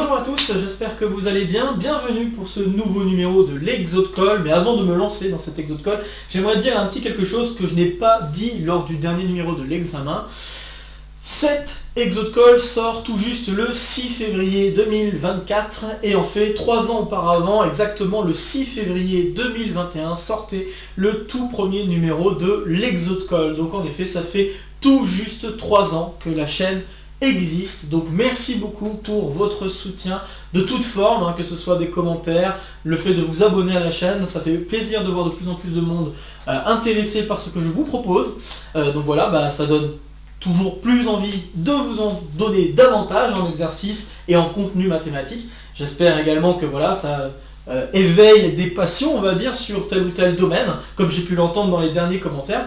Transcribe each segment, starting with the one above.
Bonjour à tous, j'espère que vous allez bien. Bienvenue pour ce nouveau numéro de l'Exode-Call. Mais avant de me lancer dans cet Exode-Call, j'aimerais dire un petit quelque chose que je n'ai pas dit lors du dernier numéro de l'examen. Cet Exode-Call sort tout juste le 6 février 2024 et en fait 3 ans auparavant, exactement le 6 février 2021, sortait le tout premier numéro de l'Exode-Call. Donc en effet, ça fait tout juste 3 ans que la chaîne existe, donc merci beaucoup pour votre soutien de toute forme, que ce soit des commentaires, le fait de vous abonner à la chaîne, ça fait plaisir de voir de plus en plus de monde intéressé par ce que je vous propose, donc voilà, ça donne toujours plus envie de vous en donner davantage en exercice et en contenu mathématique. J'espère également que voilà, ça éveille des passions, on va dire, sur tel ou tel domaine, comme j'ai pu l'entendre dans les derniers commentaires.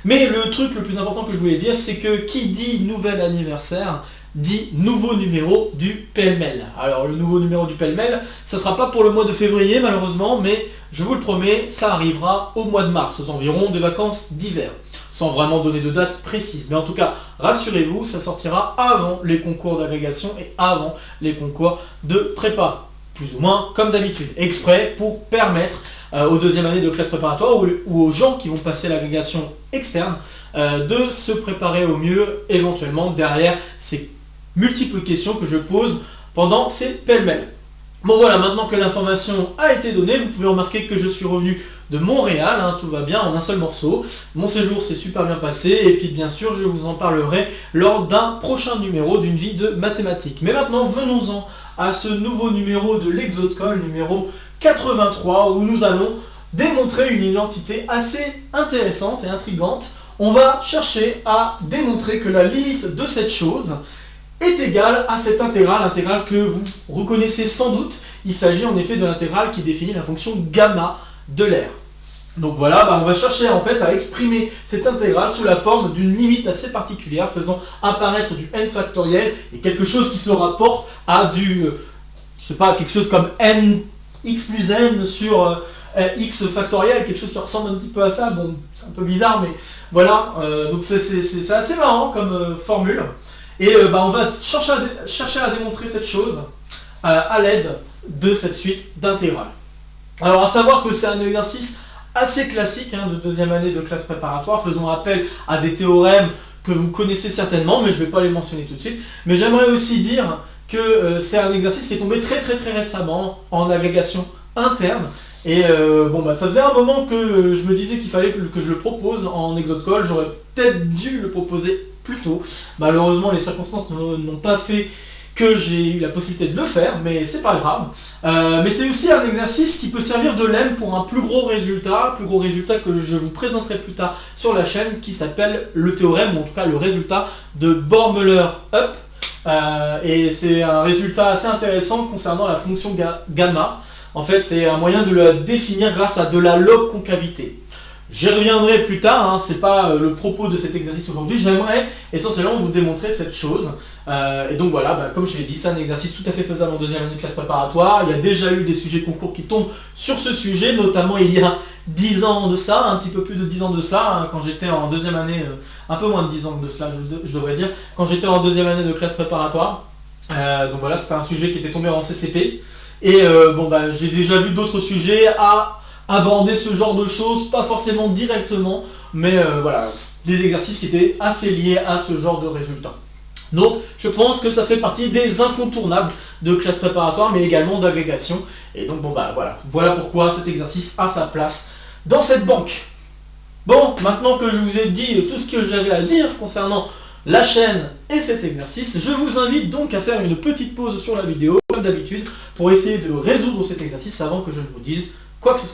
Mais le truc le plus important que je voulais dire, c'est que qui dit nouvel anniversaire, dit nouveau numéro du pêle-mêle. Alors le nouveau numéro du pêle-mêle, ça ne sera pas pour le mois de février malheureusement, mais je vous le promets, ça arrivera au mois de mars, aux environs des vacances d'hiver. Sans vraiment donner de date précise. Mais en tout cas, rassurez-vous, ça sortira avant les concours d'agrégation et avant les concours de prépa. Plus ou moins comme d'habitude. Exprès pour permettre aux deuxièmes années de classe préparatoire ou aux gens qui vont passer l'agrégation externe de se préparer au mieux éventuellement derrière ces multiples questions que je pose pendant ces pêle-mêle. Bon voilà, maintenant que l'information a été donnée, vous pouvez remarquer que je suis revenu de Montréal, tout va bien en un seul morceau. Mon séjour s'est super bien passé et puis bien sûr je vous en parlerai lors d'un prochain numéro d'une vie de mathématiques. Mais maintenant venons-en à ce nouveau numéro de l'Exode-Call, numéro 83, où nous allons démontrer une identité assez intéressante et intrigante. On va chercher à démontrer que la limite de cette chose est égale à cette intégrale que vous reconnaissez sans doute. Il s'agit en effet de l'intégrale qui définit la fonction gamma de l'air. Donc voilà, on va chercher en fait à exprimer cette intégrale sous la forme d'une limite assez particulière faisant apparaître du n factoriel et quelque chose qui se rapporte à du, je sais pas, quelque chose comme n x plus n sur x factoriel, quelque chose qui ressemble un petit peu à ça. Bon, c'est un peu bizarre, mais voilà, donc c'est assez marrant comme formule. Et on va chercher à démontrer cette chose à l'aide de cette suite d'intégrales. Alors à savoir que c'est un exercice assez classique de deuxième année de classe préparatoire, faisons appel à des théorèmes que vous connaissez certainement, mais je ne vais pas les mentionner tout de suite. Mais j'aimerais aussi dire que c'est un exercice qui est tombé très récemment en agrégation interne. Et ça faisait un moment que je me disais qu'il fallait que je le propose en Exode-Call, j'aurais peut-être dû le proposer plus tôt. Malheureusement les circonstances n'ont pas fait que j'ai eu la possibilité de le faire, mais c'est pas grave. Mais c'est aussi un exercice qui peut servir de lemme pour un plus gros résultat que je vous présenterai plus tard sur la chaîne, qui s'appelle le théorème, ou en tout cas le résultat de Bohr-Muller-Up. Et c'est un résultat assez intéressant concernant la fonction gamma. En fait, c'est un moyen de la définir grâce à de la log-concavité. J'y reviendrai plus tard, c'est pas le propos de cet exercice aujourd'hui. J'aimerais essentiellement vous démontrer cette chose. Et donc voilà, comme je l'ai dit, c'est un exercice tout à fait faisable en deuxième année de classe préparatoire. Il y a déjà eu des sujets concours qui tombent sur ce sujet, notamment il y a 10 ans de ça, un petit peu plus de 10 ans de cela, quand j'étais en deuxième année, un peu moins de 10 ans de cela je devrais dire, quand j'étais en deuxième année de classe préparatoire. Donc voilà, c'était un sujet qui était tombé en CCP. Et j'ai déjà vu d'autres sujets à aborder ce genre de choses, pas forcément directement, mais voilà, des exercices qui étaient assez liés à ce genre de résultats. Donc je pense que ça fait partie des incontournables de classe préparatoire, mais également d'agrégation. Et donc voilà pourquoi cet exercice a sa place dans cette banque. Bon, maintenant que je vous ai dit tout ce que j'avais à dire concernant la chaîne et cet exercice, je vous invite donc à faire une petite pause sur la vidéo, comme d'habitude, pour essayer de résoudre cet exercice avant que je ne vous dise quoi que ce soit.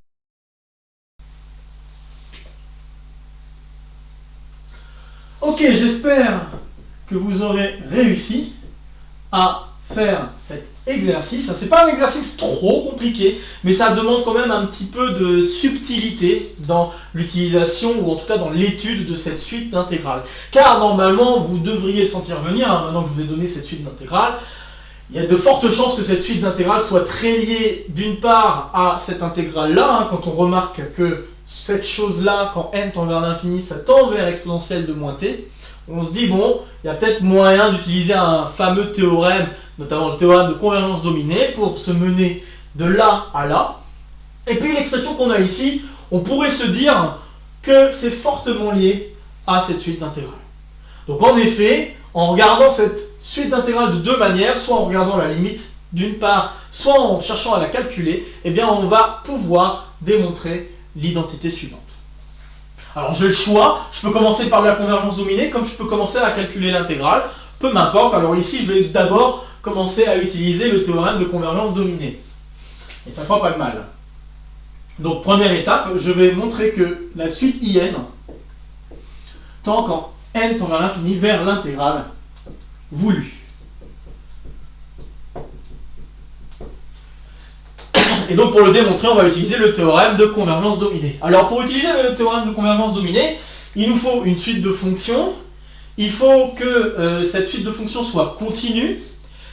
Ok, j'espère que vous aurez réussi à faire cet exercice. C'est pas un exercice trop compliqué, mais ça demande quand même un petit peu de subtilité dans l'utilisation, ou en tout cas dans l'étude de cette suite d'intégrales. Car normalement, vous devriez le sentir venir, maintenant que je vous ai donné cette suite d'intégrales, il y a de fortes chances que cette suite d'intégrales soit très liée d'une part à cette intégrale-là, quand on remarque que cette chose-là, quand n tend vers l'infini, ça tend vers exponentielle de moins t. On se dit, bon, il y a peut-être moyen d'utiliser un fameux théorème notamment le théorème de convergence dominée, pour se mener de là à là. Et puis l'expression qu'on a ici, on pourrait se dire que c'est fortement lié à cette suite d'intégrales. Donc en effet, en regardant cette suite d'intégrales de deux manières, soit en regardant la limite d'une part, soit en cherchant à la calculer, eh bien on va pouvoir démontrer l'identité suivante. Alors j'ai le choix, je peux commencer par la convergence dominée, comme je peux commencer à calculer l'intégrale, peu m'importe. Alors ici, je vais d'abord commencer à utiliser le théorème de convergence dominée. Et ça fera pas de mal. Donc première étape, je vais montrer que la suite IN tend quand n tend vers l'infini vers l'intégrale voulue. Et donc pour le démontrer, on va utiliser le théorème de convergence dominée. Alors pour utiliser le théorème de convergence dominée, il nous faut une suite de fonctions. Il faut que cette suite de fonctions soit continue,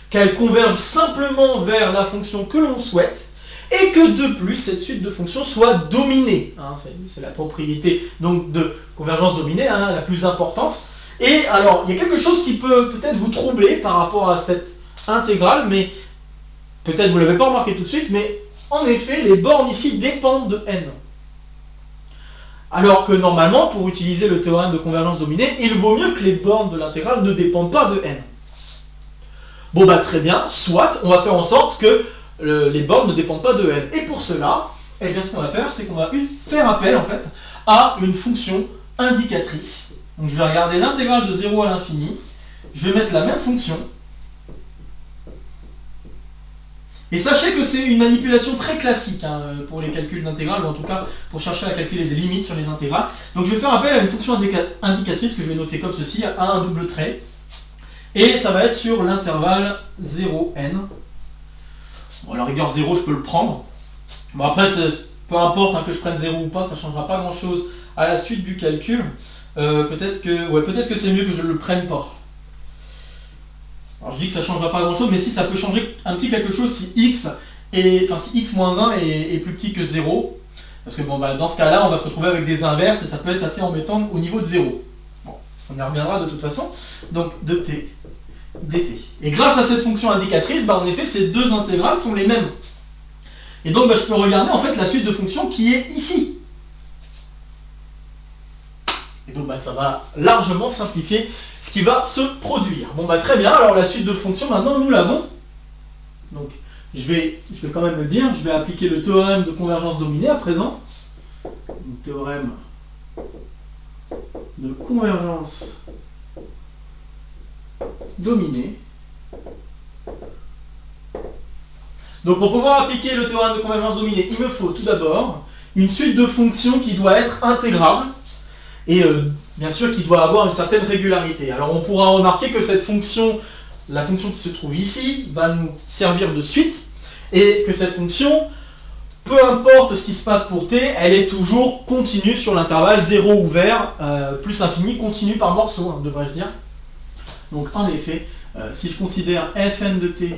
qu'elle converge simplement vers la fonction que l'on souhaite, et que de plus, cette suite de fonctions soit dominée. Hein, c'est la propriété donc, de convergence dominée, hein, la plus importante. Et alors, il y a quelque chose qui peut peut-être vous troubler par rapport à cette intégrale, mais peut-être vous ne l'avez pas remarqué tout de suite, mais en effet, les bornes ici dépendent de n. Alors que normalement, pour utiliser le théorème de convergence dominée, il vaut mieux que les bornes de l'intégrale ne dépendent pas de n. Bon bah très bien, soit on va faire en sorte que les bornes ne dépendent pas de n. Et pour cela, eh bien, ce qu'on va faire, c'est qu'on va faire appel en fait à une fonction indicatrice. Donc je vais regarder l'intégrale de 0 à l'infini, je vais mettre la même fonction. Et sachez que c'est une manipulation très classique hein, pour les calculs d'intégrales, ou en tout cas pour chercher à calculer des limites sur les intégrales. Donc je vais faire appel à une fonction indicatrice que je vais noter comme ceci, à un double trait. Et ça va être sur l'intervalle 0n. Bon, à la rigueur 0, je peux le prendre. Bon après, peu importe hein, que je prenne 0 ou pas, ça ne changera pas grand chose à la suite du calcul. Peut-être que c'est mieux que je ne le prenne pas. Alors je dis que ça ne changera pas grand chose, mais si ça peut changer un petit quelque chose si x moins 1 est plus petit que 0. Parce que bon, bah, dans ce cas-là, on va se retrouver avec des inverses et ça peut être assez embêtant au niveau de 0. Bon, on y reviendra de toute façon. Donc de t dt. Et grâce à cette fonction indicatrice, bah, en effet, ces deux intégrales sont les mêmes. Et donc bah, je peux regarder en fait la suite de fonctions qui est ici. Et donc bah, ça va largement simplifier ce qui va se produire. Bon bah très bien, alors la suite de fonctions, maintenant nous l'avons. Donc je vais quand même le dire, je vais appliquer le théorème de convergence dominée à présent. Le théorème de convergence dominée. Donc pour pouvoir appliquer le théorème de convergence dominée, il me faut tout d'abord une suite de fonctions qui doit être intégrable. Et bien sûr qui doit avoir une certaine régularité. Alors on pourra remarquer que cette fonction, la fonction qui se trouve ici, va nous servir de suite, et que cette fonction, peu importe ce qui se passe pour t, elle est toujours continue sur l'intervalle 0 ouvert, plus infini, continue par morceau, hein, devrais-je dire. Donc en effet, si je considère fn de t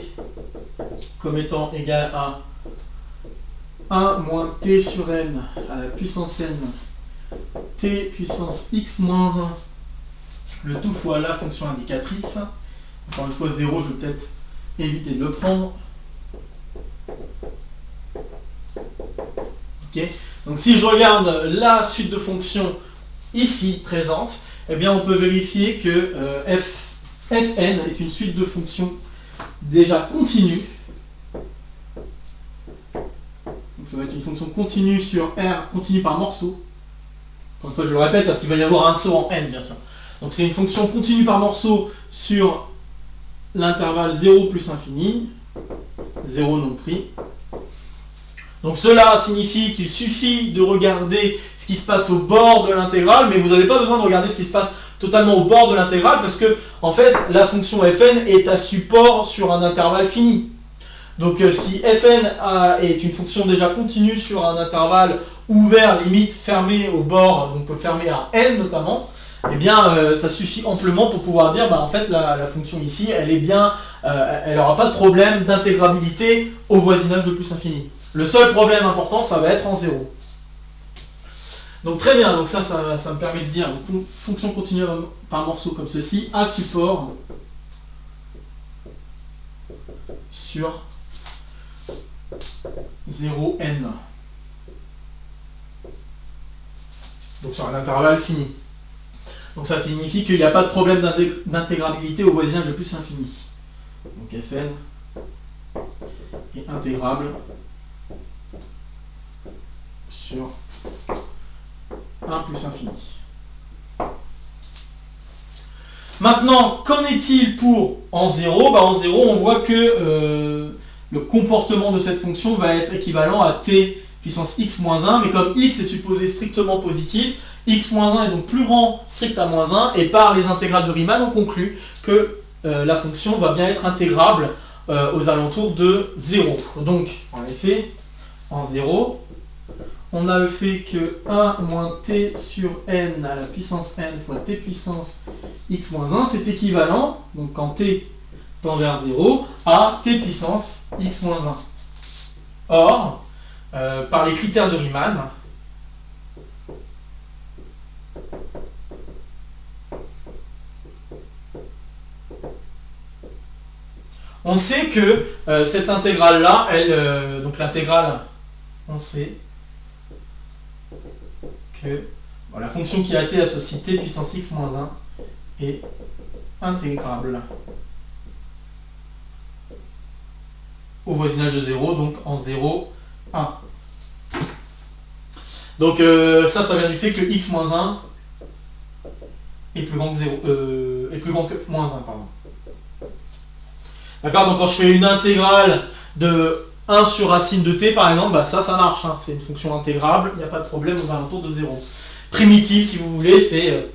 comme étant égal à 1 moins t sur n à la puissance n, t puissance x moins 1, le tout fois la fonction indicatrice. Encore une fois 0, je vais peut-être éviter de le prendre. Ok. Donc si je regarde la suite de fonctions ici présente, eh bien on peut vérifier que fn est une suite de fonctions déjà continue. Donc ça va être une fonction continue sur R, continue par morceau. Encore une fois, je le répète parce qu'il va y avoir un saut en n, bien sûr. Donc c'est une fonction continue par morceau sur l'intervalle 0 plus infini, 0 non pris. Donc cela signifie qu'il suffit de regarder ce qui se passe au bord de l'intégrale, mais vous n'avez pas besoin de regarder ce qui se passe totalement au bord de l'intégrale, parce que en fait la fonction fn est à support sur un intervalle fini. Donc si fn est une fonction déjà continue sur un intervalle ouvert, limite fermé au bord, donc fermé à n notamment, eh bien ça suffit amplement pour pouvoir dire bah en fait la fonction ici elle est bien, elle n'aura pas de problème d'intégrabilité au voisinage de plus infini. Le seul problème important ça va être en 0. Donc très bien, donc ça me permet de dire une fonction continue par morceau comme ceci, à support sur 0n. Donc sur un intervalle fini. Donc ça signifie qu'il n'y a pas de problème d'intégrabilité au voisinage de plus infini. Donc Fn est intégrable sur 1 plus infini. Maintenant, qu'en est-il pour en 0 ? En 0, on voit que le comportement de cette fonction va être équivalent à t puissance x moins 1, mais comme x est supposé strictement positif, x moins 1 est donc plus grand strict à moins 1, et par les intégrales de Riemann, on conclut que la fonction va bien être intégrable aux alentours de 0. Donc, en effet, en 0, on a le fait que 1 moins t sur n à la puissance n fois t puissance x moins 1, c'est équivalent, donc quand t tend vers 0, à t puissance x moins 1. Or, par les critères de Riemann, on sait que cette intégrale-là, donc l'intégrale, on sait que la fonction qui a t associe t puissance x moins 1 est intégrable au voisinage de 0, donc en 0, 1. Donc ça vient du fait que x moins 1 est plus grand que 0, est plus grand que moins 1, pardon. D'accord, donc quand je fais une intégrale de 1 sur racine de t par exemple, ça marche, hein. C'est une fonction intégrable, il n'y a pas de problème aux alentours de 0. Primitive, si vous voulez, c'est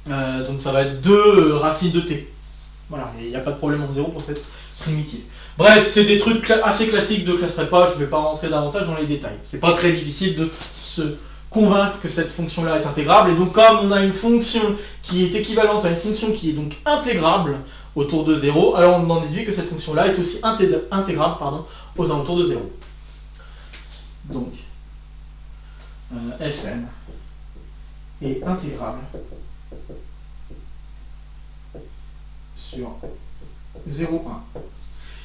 donc ça va être 2 racines de t. Voilà, il n'y a pas de problème en 0 pour cette primitive. Bref, c'est des trucs assez classiques de classe prépa, je ne vais pas rentrer davantage dans les détails. C'est pas très difficile de se convaincre que cette fonction-là est intégrable, et donc comme on a une fonction qui est équivalente à une fonction qui est donc intégrable autour de 0, alors on en déduit que cette fonction-là est aussi intégrable aux alentours de 0. Donc, Fn est intégrable sur 0, 1.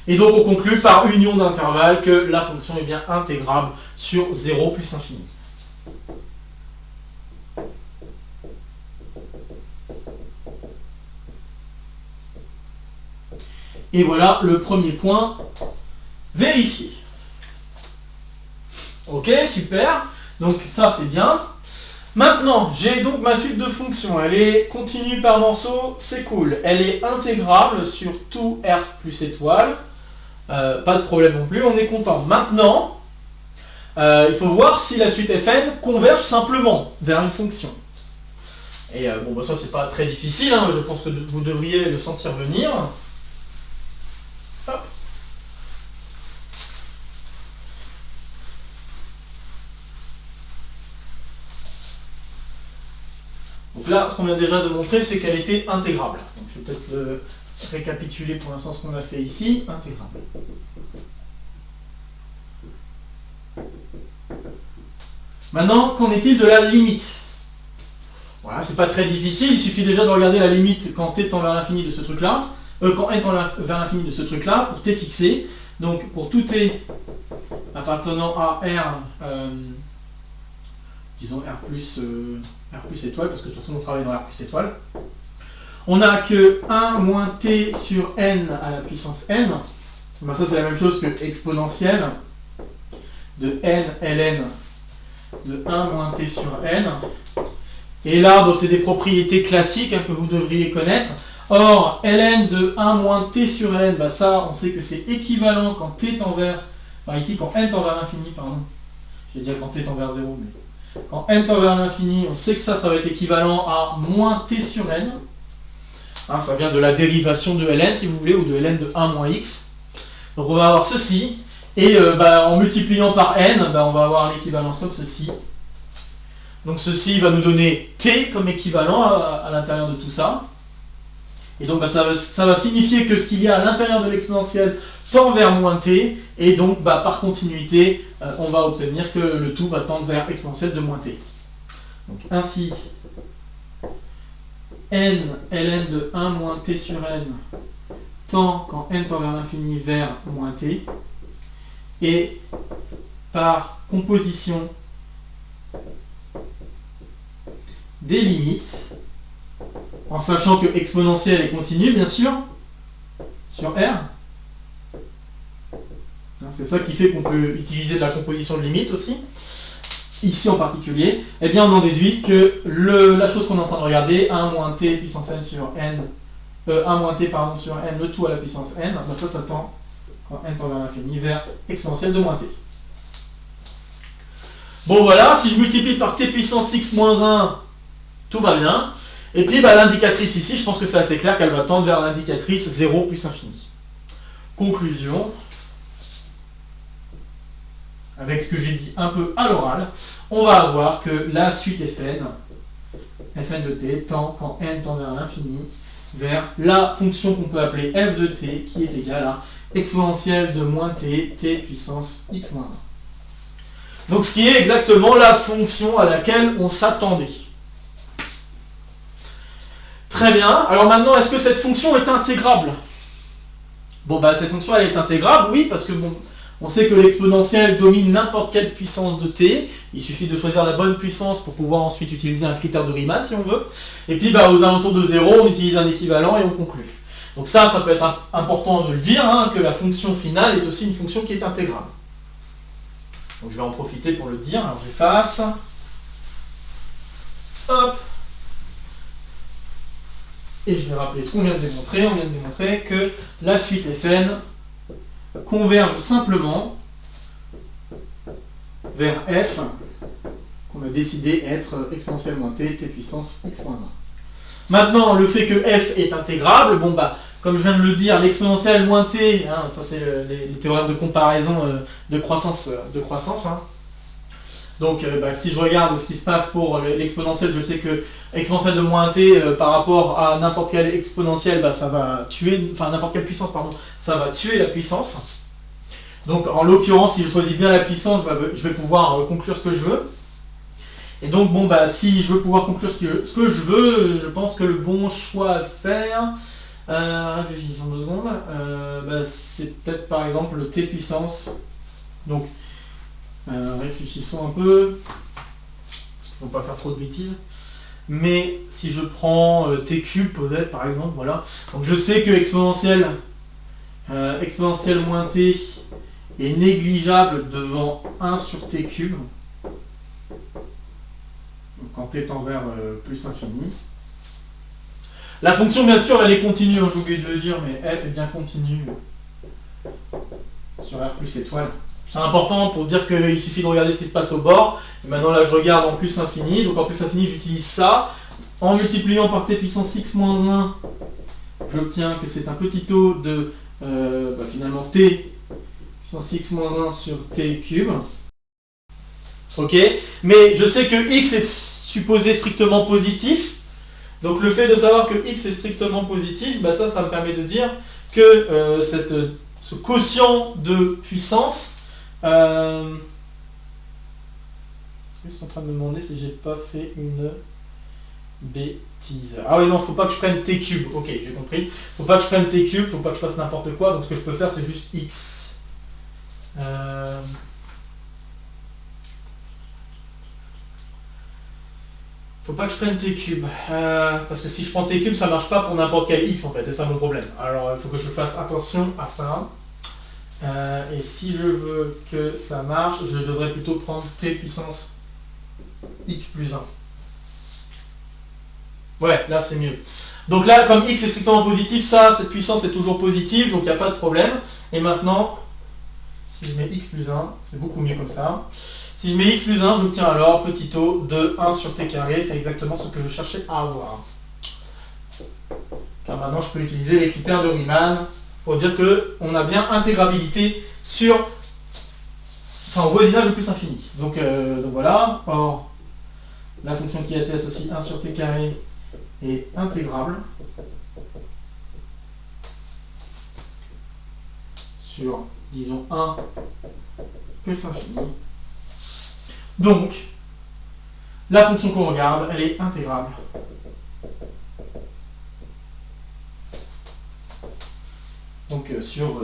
Et donc on conclut par union d'intervalles que la fonction est bien intégrable sur 0 plus infini. Et voilà le premier point vérifié. Ok, super. Donc ça c'est bien. Maintenant, j'ai donc ma suite de fonctions. Elle est continue par morceaux, c'est cool. Elle est intégrable sur tout R plus étoile. Pas de problème non plus, on est content. Maintenant, il faut voir si la suite Fn converge simplement vers une fonction. Et ça c'est pas très difficile, hein. Je pense que vous devriez le sentir venir. Hop. Donc là, ce qu'on vient déjà de montrer, c'est qu'elle était intégrable. Donc je vais peut-être récapituler pour l'instant ce qu'on a fait ici. Intégrable. Maintenant, qu'en est-il de la limite? Voilà, c'est pas très difficile, il suffit déjà de regarder la limite quand t tend vers l'infini de ce truc-là, quand n tend vers l'infini de ce truc-là, pour t fixé. Donc pour tout t appartenant à R, disons R plus étoile, parce que de toute façon on travaille dans R plus étoile, on a que 1 moins t sur n à la puissance n. Ça c'est la même chose que exponentielle de n ln de 1 moins t sur n. Et là, c'est des propriétés classiques que vous devriez connaître. Or, ln de 1 moins t sur ln, ça, on sait que c'est équivalent quand t tend vers... Enfin, ici, quand n tend vers l'infini, pardon. Je vais dire quand t tend vers 0, mais... Quand n tend vers l'infini, on sait que ça va être équivalent à moins t sur n. Hein, ça vient de la dérivation de ln, si vous voulez, ou de ln de 1 moins x. Donc, on va avoir ceci. Et en multipliant par n, on va avoir l'équivalence comme ceci. Donc ceci va nous donner t comme équivalent à l'intérieur de tout ça. Et donc ça va signifier que ce qu'il y a à l'intérieur de l'exponentielle tend vers moins t. Et donc par continuité, on va obtenir que le tout va tendre vers exponentielle de moins t. Donc ainsi, n ln de 1 moins t sur n tend quand n tend vers l'infini vers moins t, et par composition des limites, en sachant que exponentielle est continue, bien sûr, sur R. C'est ça qui fait qu'on peut utiliser de la composition de limites aussi. Ici en particulier, eh bien on en déduit que la chose qu'on est en train de regarder, 1 moins t puissance n sur n, 1 moins t pardon sur n, le tout à la puissance n, ben ça tend, quand n tend vers l'infini, vers exponentielle de moins t. Bon voilà, si je multiplie par t puissance x moins 1, tout va bien. Et puis l'indicatrice ici, je pense que c'est assez clair qu'elle va tendre vers l'indicatrice 0 plus infini. Conclusion, avec ce que j'ai dit un peu à l'oral, on va avoir que la suite fn de t tend, quand n tend vers l'infini, vers la fonction qu'on peut appeler f de t, qui est égale à exponentielle de moins t, t puissance x moins 1. Donc ce qui est exactement la fonction à laquelle on s'attendait. Très bien, alors maintenant, est-ce que cette fonction est intégrable? Bon, cette fonction, elle est intégrable, oui, parce que on sait que l'exponentielle domine n'importe quelle puissance de t. Il suffit de choisir la bonne puissance pour pouvoir ensuite utiliser un critère de Riemann, si on veut. Et puis, aux alentours de 0, on utilise un équivalent et on conclut. Donc ça peut être important de le dire, que la fonction finale est aussi une fonction qui est intégrable. Donc je vais en profiter pour le dire. Alors j'efface. Hop. Et je vais rappeler ce qu'on vient de démontrer. On vient de démontrer que la suite Fn converge simplement vers f, qu'on a décidé être exponentielle moins t, t puissance x moins 1. Maintenant, le fait que f est intégrable, comme je viens de le dire, l'exponentielle moins t, ça c'est les théorèmes de comparaison de croissance. Donc si je regarde ce qui se passe pour l'exponentielle, je sais que exponentielle de moins t par rapport à n'importe quelle exponentielle, ça va tuer, n'importe quelle puissance, pardon, ça va tuer la puissance. Donc en l'occurrence, si je choisis bien la puissance, je vais pouvoir conclure ce que je veux. Et donc si je veux pouvoir conclure ce que je veux, je pense que le bon choix à faire, réfléchissons 2 secondes, c'est peut-être par exemple le t puissance. Donc réfléchissons un peu, parce qu'il ne faut pas faire trop de bêtises. Mais si je prends t cube peut-être par exemple, voilà. Donc je sais que exponentielle moins t est négligeable devant 1 sur t cube. Donc quand t tend vers plus infini. La fonction bien sûr elle est continue, j'ai oublié de le dire, mais f est bien continue sur R plus étoile. C'est important pour dire qu'il suffit de regarder ce qui se passe au bord. Et maintenant là je regarde en plus infini, donc en plus infini j'utilise ça. En multipliant par t puissance x moins 1, j'obtiens que c'est un petit taux de finalement t puissance x moins 1 sur t cube. Ok, mais je sais que x est supposé strictement positif. Donc le fait de savoir que x est strictement positif, ça me permet de dire que ce quotient de puissance, je suis en train de me demander si j'ai pas fait une bêtise. Ah oui non, faut pas que je prenne t cube. Ok, j'ai compris. Faut pas que je prenne t cube, faut pas que je fasse n'importe quoi. Donc ce que je peux faire c'est juste x. Faut pas que je prenne t cube. Parce que si je prends t cube, ça marche pas pour n'importe quel x en fait. C'est ça mon problème. Alors il faut que je fasse attention à ça. Et si je veux que ça marche, je devrais plutôt prendre t puissance x plus 1. Ouais, là c'est mieux. Donc là, comme x est strictement positif, cette puissance est toujours positive, donc il n'y a pas de problème. Et maintenant, si je mets x plus 1, c'est beaucoup mieux comme ça. Si je mets x plus 1, j'obtiens alors petit taux de 1 sur t carré, c'est exactement ce que je cherchais à avoir. Car maintenant je peux utiliser les critères de Riemann pour dire qu'on a bien intégrabilité au voisinage de plus infini. Donc voilà. Or, la fonction qui a été associée 1 sur t carré est intégrable sur, disons, 1 plus infini. Donc, la fonction qu'on regarde, elle est intégrable donc sur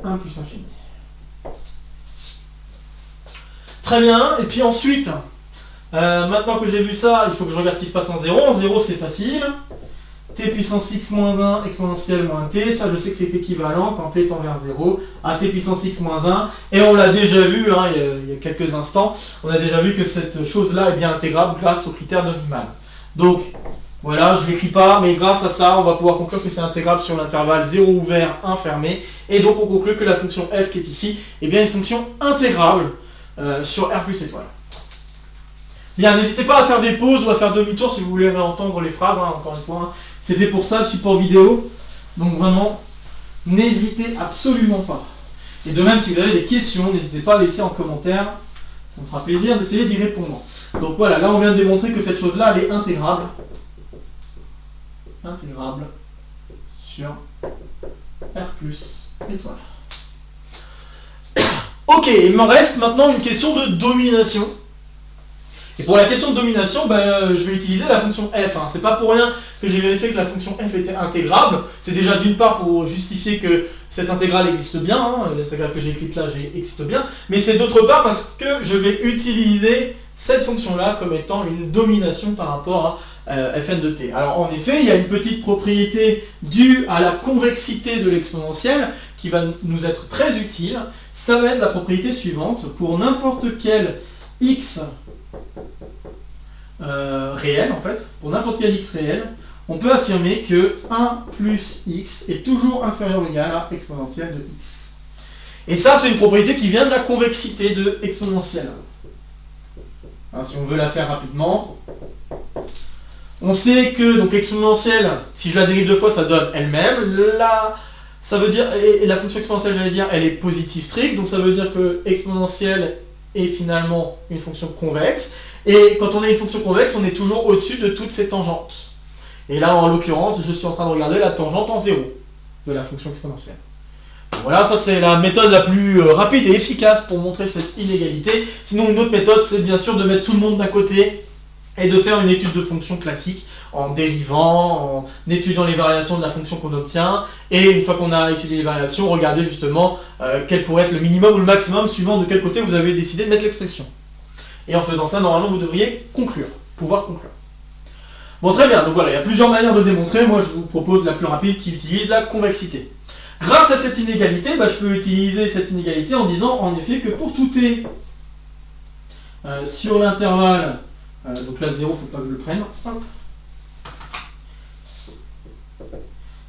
1 plus infini. Très bien, et puis ensuite, maintenant que j'ai vu ça, il faut que je regarde ce qui se passe en 0. En 0, c'est facile. T puissance x moins 1 exponentielle moins t, ça je sais que c'est équivalent quand t tend vers 0 à t puissance x moins 1, et on l'a déjà vu hein, il y a quelques instants, on a déjà vu que cette chose-là est bien intégrable grâce au critère de Riemann. Donc, voilà, je ne l'écris pas, mais grâce à ça, on va pouvoir conclure que c'est intégrable sur l'intervalle 0 ouvert, 1 fermé, et donc on conclut que la fonction f qui est ici est bien une fonction intégrable sur R plus étoile. Bien, n'hésitez pas à faire des pauses ou à faire demi-tour si vous voulez réentendre les phrases, hein, encore une fois, hein. C'est fait pour ça, le support vidéo, donc vraiment, n'hésitez absolument pas. Et de même, si vous avez des questions, n'hésitez pas à laisser en commentaire, ça me fera plaisir d'essayer d'y répondre. Donc voilà, là on vient de démontrer que cette chose-là, elle est intégrable. Intégrable sur R plus étoile. Ok, il me reste maintenant une question de domination. Et pour la question de domination, je vais utiliser la fonction f. Hein. C'est pas pour rien que j'ai vérifié que la fonction f était intégrable. C'est déjà d'une part pour justifier que cette intégrale existe bien, hein. L'intégrale que j'ai écrite là existe bien, mais c'est d'autre part parce que je vais utiliser cette fonction-là comme étant une domination par rapport à fn de t. Alors en effet, il y a une petite propriété due à la convexité de l'exponentielle qui va nous être très utile. Ça va être la propriété suivante. Pour n'importe quel x réel, en fait, pour n'importe quel x réel, on peut affirmer que 1 plus x est toujours inférieur ou égal à exponentielle de x. Et ça, c'est une propriété qui vient de la convexité de exponentielle. Alors, si on veut la faire rapidement, on sait que donc exponentielle, si je la dérive deux fois, ça donne elle-même. Ça veut dire, et la fonction exponentielle, j'allais dire, elle est positive stricte, donc ça veut dire que exponentielle est finalement une fonction convexe. Et quand on a une fonction convexe, on est toujours au-dessus de toutes ces tangentes. Et là, en l'occurrence, je suis en train de regarder la tangente en 0 de la fonction exponentielle. Voilà, ça c'est la méthode la plus rapide et efficace pour montrer cette inégalité. Sinon, une autre méthode, c'est bien sûr de mettre tout le monde d'un côté et de faire une étude de fonction classique en dérivant, en étudiant les variations de la fonction qu'on obtient. Et une fois qu'on a étudié les variations, regardez justement quel pourrait être le minimum ou le maximum suivant de quel côté vous avez décidé de mettre l'expression. Et en faisant ça, normalement, vous devriez pouvoir conclure. Bon, très bien, donc voilà, il y a plusieurs manières de démontrer. Moi, je vous propose la plus rapide qui utilise la convexité. Grâce à cette inégalité, je peux utiliser cette inégalité en disant, en effet, que pour tout t sur l'intervalle, donc là, 0, il ne faut pas que je le prenne. Hop.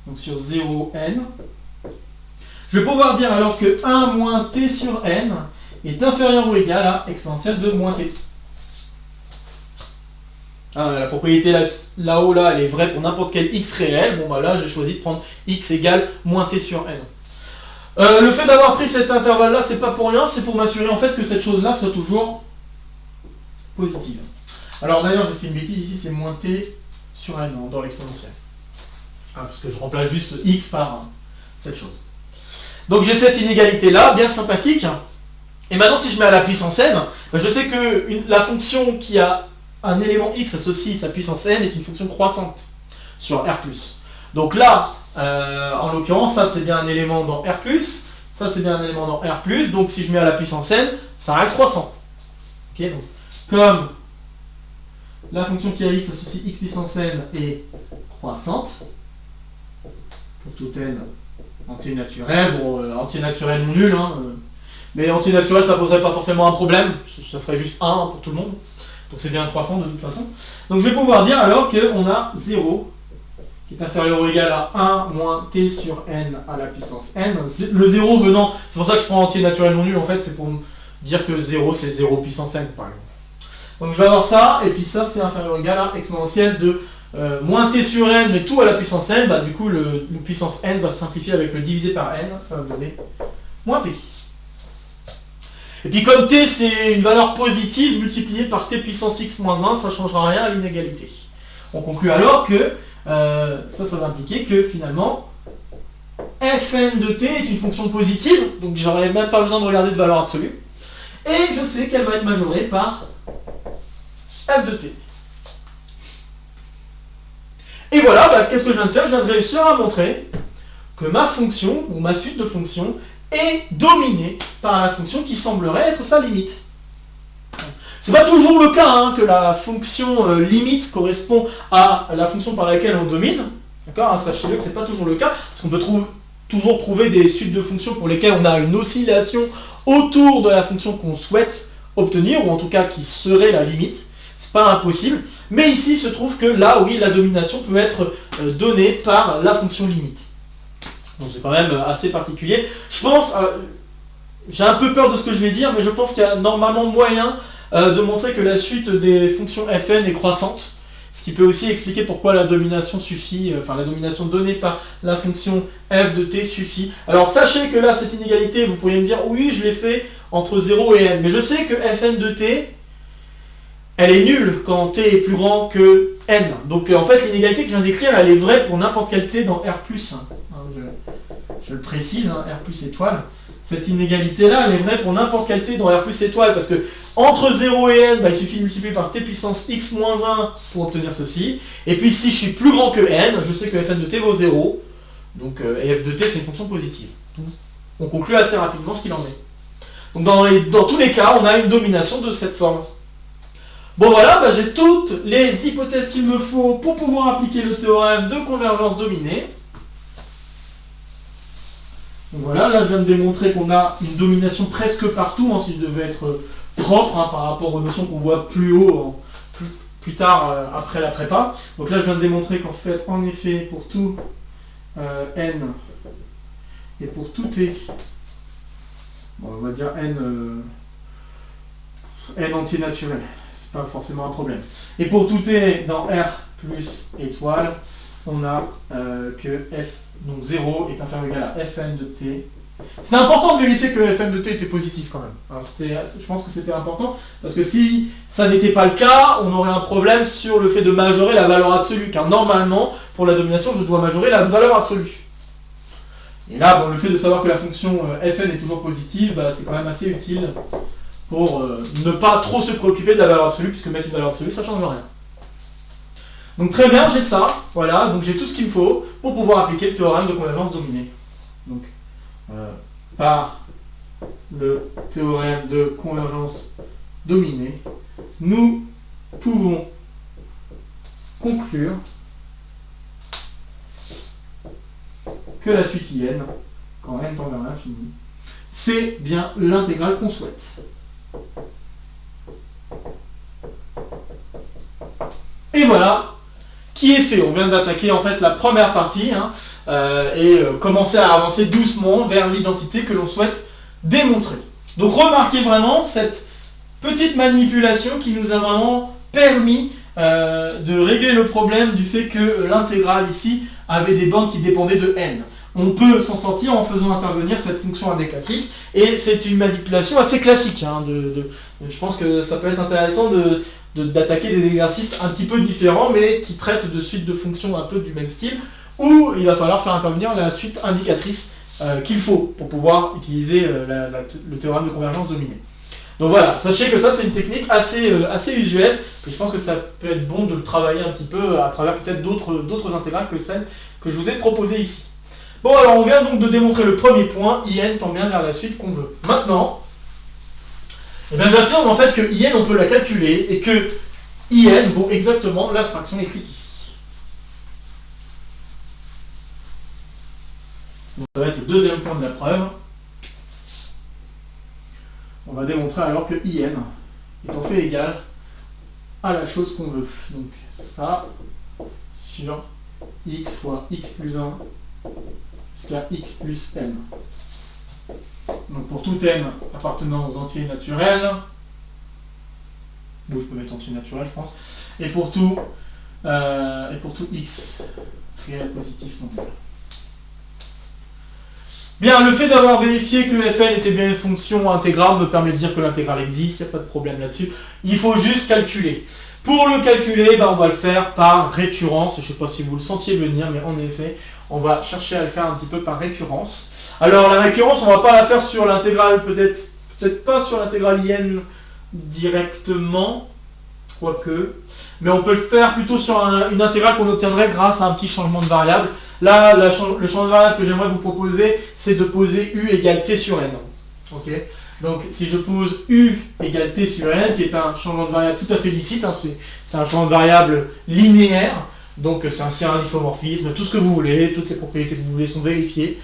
Donc sur 0n, je vais pouvoir dire alors que 1 moins t sur n est inférieur ou égal à exponentielle de moins t. La propriété là-haut, là, elle est vraie pour n'importe quel x réel. Bon, là, j'ai choisi de prendre x égale moins t sur n. Le fait d'avoir pris cet intervalle-là, c'est pas pour rien, c'est pour m'assurer en fait que cette chose-là soit toujours positive. Alors d'ailleurs, j'ai fait une bêtise ici, c'est moins t sur n dans l'exponentielle. Parce que je remplace juste x par cette chose. Donc j'ai cette inégalité-là, bien sympathique. Et maintenant, si je mets à la puissance n, je sais que la fonction qui a un élément x associe sa puissance n est une fonction croissante sur R+. Donc là, en l'occurrence, ça c'est bien un élément dans R+, ça c'est bien un élément dans R+, donc si je mets à la puissance n, ça reste croissant. Okay, donc, comme la fonction qui a x associe x puissance n est croissante, pour tout n entier naturel, bon, entier naturel non nul, mais entier naturel ça poserait pas forcément un problème, ça ferait juste 1 pour tout le monde. Donc c'est bien croissant de toute façon. Donc je vais pouvoir dire alors qu'on a 0 qui est inférieur ou égal à 1 moins t sur n à la puissance n. Le 0 venant, c'est pour ça que je prends entier naturel non nul en fait, c'est pour dire que 0 c'est 0 puissance n par exemple. Donc je vais avoir ça, et puis ça c'est inférieur ou égal à exponentielle de moins t sur n, mais tout à la puissance n, du coup le puissance n va se simplifier avec le divisé par n, ça va me donner moins t. Et puis comme t c'est une valeur positive multipliée par t puissance x moins 1, ça ne changera rien à l'inégalité. On conclut alors que ça va impliquer que finalement fn de t est une fonction positive, donc j'aurais même pas besoin de regarder de valeur absolue, et je sais qu'elle va être majorée par f de t. Et voilà, bah, qu'est-ce que je viens de faire? Je viens de réussir à montrer que ma fonction, ou ma suite de fonctions, est dominée par la fonction qui semblerait être sa limite. C'est pas toujours le cas hein, que la fonction limite correspond à la fonction par laquelle on domine. D'accord, hein, sachez-le que c'est pas toujours le cas, parce qu'on peut toujours trouver des suites de fonctions pour lesquelles on a une oscillation autour de la fonction qu'on souhaite obtenir, ou en tout cas qui serait la limite. C'est pas impossible. Mais ici, il se trouve que là, oui, la domination peut être donnée par la fonction limite. Donc c'est quand même assez particulier. Je pense, j'ai un peu peur de ce que je vais dire, mais je pense qu'il y a normalement moyen de montrer que la suite des fonctions fn est croissante. Ce qui peut aussi expliquer pourquoi la domination suffit, enfin la domination donnée par la fonction f de t suffit. Alors sachez que là, cette inégalité, vous pourriez me dire, oui, je l'ai fait entre 0 et n. Mais je sais que fn de t, elle est nulle quand t est plus grand que n. Donc en fait, l'inégalité que je viens d'écrire, elle est vraie pour n'importe quel t dans R+. Je le précise, hein, R plus étoile. Cette inégalité-là, elle est vraie pour n'importe quel t dans R plus étoile, parce que entre 0 et n, bah, il suffit de multiplier par t puissance x moins 1 pour obtenir ceci. Et puis si je suis plus grand que n, je sais que fn de t vaut 0. Donc f de t, c'est une fonction positive. Donc, on conclut assez rapidement ce qu'il en est. Donc dans tous les cas, on a une domination de cette forme. Bon voilà, bah, j'ai toutes les hypothèses qu'il me faut pour pouvoir appliquer le théorème de convergence dominée. Donc voilà, là je viens de démontrer qu'on a une domination presque partout, hein, si je devais être propre hein, par rapport aux notions qu'on voit plus haut, plus tard après la prépa. Donc là je viens de démontrer qu'en fait, en effet, pour tout n et pour tout t, bon, on va dire n entier naturel, c'est pas forcément un problème. Et pour tout t dans R plus étoile, on a que f, donc 0 est inférieur ou égal à fn de t. C'est important de vérifier que fn de t était positif quand même. Alors, je pense que c'était important, parce que si ça n'était pas le cas, on aurait un problème sur le fait de majorer la valeur absolue, car normalement, pour la domination, je dois majorer la valeur absolue. Et là, bon, le fait de savoir que la fonction fn est toujours positive, bah, c'est quand même assez utile pour ne pas trop se préoccuper de la valeur absolue, puisque mettre une valeur absolue, ça ne change rien. Donc très bien, j'ai ça, voilà, donc j'ai tout ce qu'il me faut pour pouvoir appliquer le théorème de convergence dominée. Donc, par le théorème de convergence dominée, nous pouvons conclure que la suite IN, quand n tend vers l'infini, c'est bien l'intégrale qu'on souhaite. Et voilà, qui est fait. On vient d'attaquer en fait la première partie hein, et commencer à avancer doucement vers l'identité que l'on souhaite démontrer. Donc remarquez vraiment cette petite manipulation qui nous a vraiment permis de régler le problème du fait que l'intégrale ici avait des bandes qui dépendaient de n. On peut s'en sortir en faisant intervenir cette fonction indicatrice et c'est une manipulation assez classique. Hein, je pense que ça peut être intéressant d'attaquer des exercices un petit peu différents mais qui traitent de suites de fonctions un peu du même style où il va falloir faire intervenir la suite indicatrice qu'il faut pour pouvoir utiliser le théorème de convergence dominée. Donc voilà, sachez que ça c'est une technique assez usuelle et je pense que ça peut être bon de le travailler un petit peu à travers peut-être d'autres intégrales que celles que je vous ai proposées ici. Bon alors on vient donc de démontrer le premier point, IN tend bien vers la suite qu'on veut. Maintenant, eh bien j'affirme en fait que IN on peut la calculer et que IN vaut exactement la fraction écrite ici. Donc ça va être le deuxième point de la preuve. On va démontrer alors que IN est en fait égal à la chose qu'on veut. Donc ça sur x fois x plus 1 jusqu'à x plus n. Donc pour tout n appartenant aux entiers naturels, ou je peux mettre entier naturel je pense, et pour tout x réel positif non nul. Bien, le fait d'avoir vérifié que fn était bien une fonction intégrable me permet de dire que l'intégrale existe, il n'y a pas de problème là-dessus. Il faut juste calculer. Pour le calculer, on va le faire par récurrence. Je ne sais pas si vous le sentiez venir, mais en effet, on va chercher à le faire un petit peu par récurrence. Alors la récurrence, on ne va pas la faire sur l'intégrale, peut-être pas sur l'intégrale IN directement. quoique. Mais on peut le faire plutôt sur une intégrale qu'on obtiendrait grâce à un petit changement de variable. Là, le changement de variable que j'aimerais vous proposer, c'est de poser u égale t sur n. Ok. Donc si je pose u égale t sur n, qui est un changement de variable tout à fait licite, hein, c'est un changement de variable linéaire, donc c'est un diffeomorphisme, tout ce que vous voulez, toutes les propriétés que vous voulez sont vérifiées.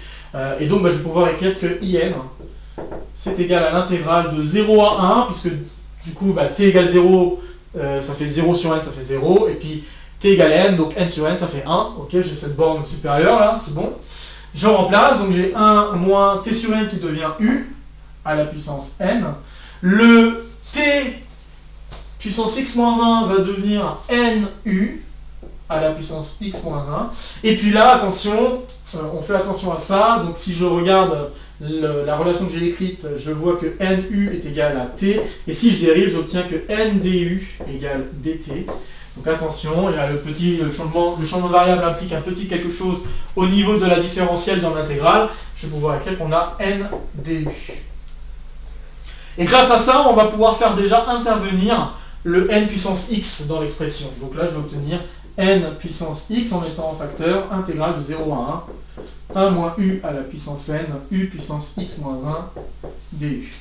Et donc je vais pouvoir écrire que in, c'est égal à l'intégrale de 0 à 1, puisque du coup t égale 0, ça fait 0 sur n, ça fait 0, et puis t égale n, donc n sur n, ça fait 1. Ok, j'ai cette borne supérieure là, c'est bon. Je remplace, donc j'ai 1 moins t sur n qui devient u, à la puissance n. Le t puissance x moins 1 va devenir nu à la puissance x moins 1. Et puis là, attention, on fait attention à ça. Donc si je regarde la relation que j'ai écrite, je vois que nu est égal à t. Et si je dérive, j'obtiens que ndu égale dt. Donc attention, il y a le changement de variable implique un petit quelque chose au niveau de la différentielle dans l'intégrale. Je vais pouvoir écrire qu'on a ndu. Et grâce à ça, on va pouvoir faire déjà intervenir le n puissance x dans l'expression. Donc là, je vais obtenir n puissance x en mettant en facteur intégrale de 0 à 1, 1 moins u à la puissance n, u puissance x moins 1, du.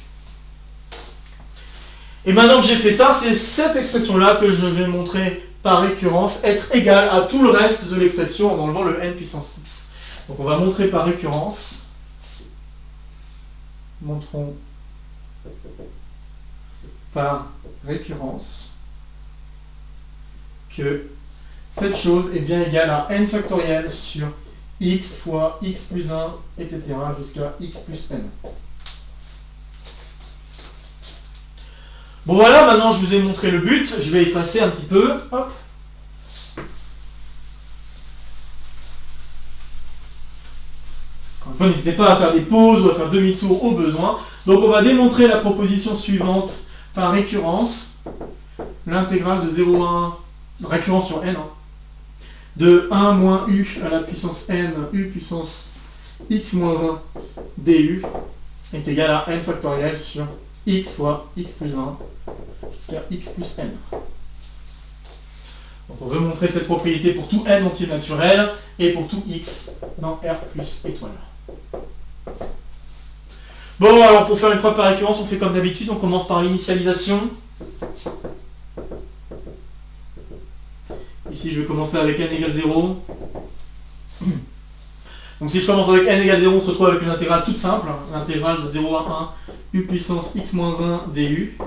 Et maintenant que j'ai fait ça, c'est cette expression-là que je vais montrer par récurrence être égale à tout le reste de l'expression en enlevant le n puissance x. Donc on va montrer par récurrence. Montrons par récurrence que cette chose est bien égale à n factoriel sur x fois x plus 1, etc. jusqu'à x plus n. Bon voilà, maintenant je vous ai montré le but, je vais effacer un petit peu. Hop. Encore une fois, n'hésitez pas à faire des pauses ou à faire demi-tour au besoin. Donc on va démontrer la proposition suivante par récurrence. L'intégrale de 0 à 1, récurrence sur n, hein, de 1 moins u à la puissance n, u puissance x moins 1 du est égal à n factoriel sur x fois x plus 1 jusqu'à x plus n. Donc on veut montrer cette propriété pour tout n entier naturel et pour tout x dans R plus étoile. Bon, alors pour faire une preuve par récurrence, on fait comme d'habitude, on commence par l'initialisation. Ici, je vais commencer avec n égale 0. Donc si je commence avec n égale 0, on se retrouve avec une intégrale toute simple, l'intégrale de 0 à 1, u puissance x moins 1 du.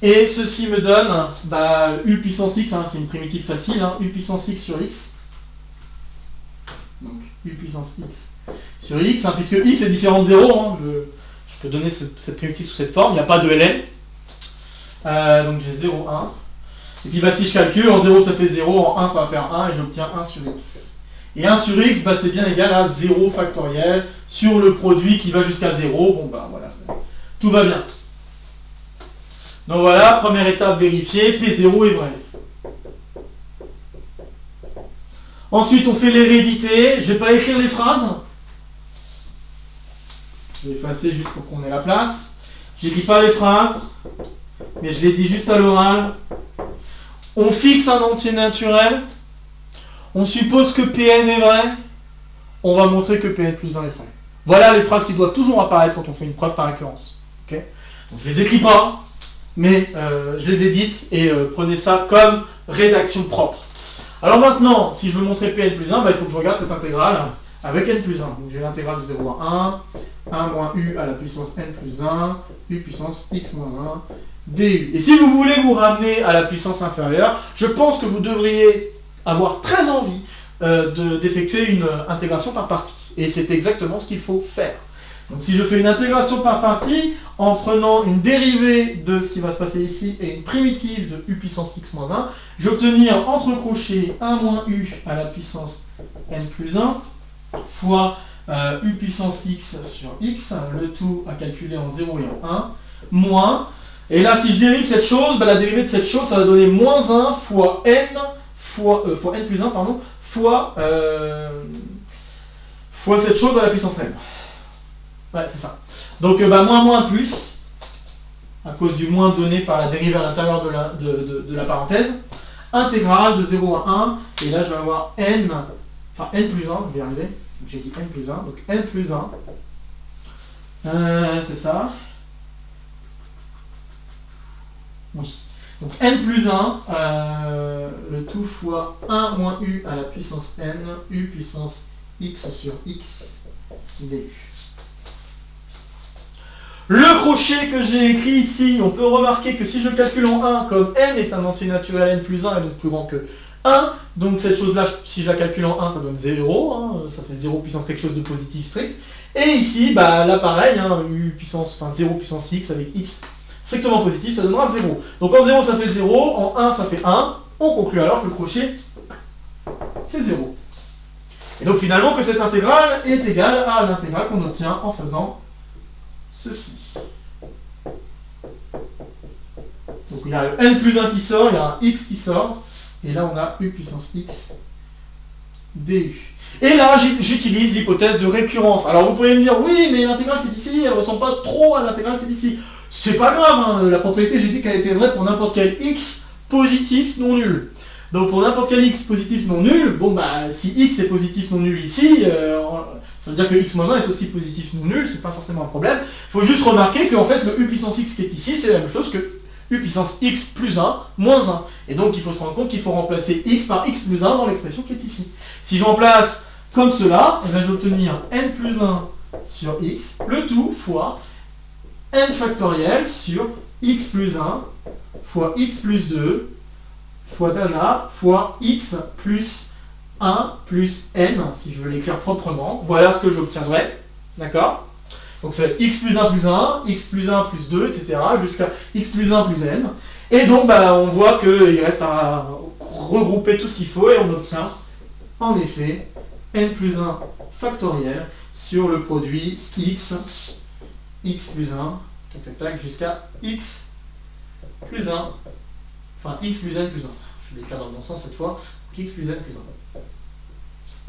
Et ceci me donne u puissance x, hein, c'est une primitive facile, hein, u puissance x sur x. Donc u puissance x sur x, hein, puisque x est différent de 0, hein, je peux donner cette primitive sous cette forme, il n'y a pas de ln. Donc j'ai 0, 1. Et puis si je calcule, en 0 ça fait 0, en 1 ça va faire 1, et j'obtiens 1 sur x. Et 1 sur x, c'est bien égal à 0 factoriel sur le produit qui va jusqu'à 0. Bon voilà, tout va bien. Donc voilà, première étape vérifiée, P0 est vrai. Ensuite, on fait l'hérédité. Je ne vais pas écrire les phrases. Je vais effacer juste pour qu'on ait la place. Je n'écris pas les phrases, mais je les dis juste à l'oral. On fixe un entier naturel. On suppose que Pn est vrai. On va montrer que Pn plus 1 est vrai. Voilà les phrases qui doivent toujours apparaître quand on fait une preuve par récurrence. Okay, donc je ne les écris pas, mais je les édite et prenez ça comme rédaction propre. Alors maintenant, si je veux montrer Pn plus 1, il faut que je regarde cette intégrale avec n plus 1. Donc j'ai l'intégrale de 0 à 1, 1 moins u à la puissance n plus 1, u puissance x moins 1, du. Et si vous voulez vous ramener à la puissance inférieure, je pense que vous devriez avoir très envie d'effectuer une intégration par partie. Et c'est exactement ce qu'il faut faire. Donc si je fais une intégration par partie, en prenant une dérivée de ce qui va se passer ici et une primitive de u puissance x moins 1, je vais obtenir entre crochets 1 moins u à la puissance n plus 1 fois u puissance x sur x, le tout à calculer en 0 et en 1, moins, et là si je dérive cette chose, la dérivée de cette chose, ça va donner moins 1 fois n, fois n plus 1, pardon, fois cette chose à la puissance n. Ouais, c'est ça. Donc moins plus, à cause du moins donné par la dérivée à l'intérieur de la parenthèse, intégrale de 0 à 1, et là je vais avoir n, enfin n plus 1, je vais y arriver, j'ai dit n plus 1, donc n plus 1, c'est ça, oui, donc n plus 1, le tout fois 1 moins u à la puissance n, u puissance x sur x du. Le crochet que j'ai écrit ici, on peut remarquer que si je calcule en 1, comme n est un entier naturel n plus 1 et donc plus grand que 1, donc cette chose-là, si je la calcule en 1, ça donne 0, hein, ça fait 0 puissance quelque chose de positif strict. Et ici, bah, là pareil, hein, u puissance, enfin 0 puissance x avec x strictement positif, ça donnera 0. Donc en 0 ça fait 0, en 1 ça fait 1, on conclut alors que le crochet fait 0. Et donc finalement que cette intégrale est égale à l'intégrale qu'on obtient en faisant ceci. Donc il y a le n plus 1 qui sort, il y a un x qui sort, et là on a u puissance x du. Et là j'utilise l'hypothèse de récurrence. Alors vous pouvez me dire, oui mais l'intégrale qui est ici, elle ne ressemble pas trop à l'intégrale qui est ici. C'est pas grave, hein, la propriété j'ai dit qu'elle était vraie pour n'importe quel x positif non nul. Donc pour n'importe quel x positif non nul, bon bah si x est positif non nul ici, ça veut dire que x-1 est aussi positif non nul, c'est pas forcément un problème. Il faut juste remarquer qu'en fait le u puissance x qui est ici, c'est la même chose que u puissance x plus 1 moins 1. Et donc il faut se rendre compte qu'il faut remplacer x par x plus 1 dans l'expression qui est ici. Si je remplace comme cela, eh bien, je vais obtenir n plus 1 sur x, le tout fois n factoriel sur x plus 1 fois x plus 2 fois dana fois x plus 1 plus n, si je veux l'écrire proprement. Voilà ce que j'obtiendrai, d'accord? Donc c'est x plus 1 plus 1, x plus 1 plus 2, etc. jusqu'à x plus 1 plus n. Et donc bah, on voit qu'il reste à regrouper tout ce qu'il faut et on obtient en effet n plus 1 factoriel sur le produit x plus 1, tac tac tac, jusqu'à x plus 1, enfin x plus n plus 1. Je vais l'écrire dans le bon sens cette fois, x plus n plus 1.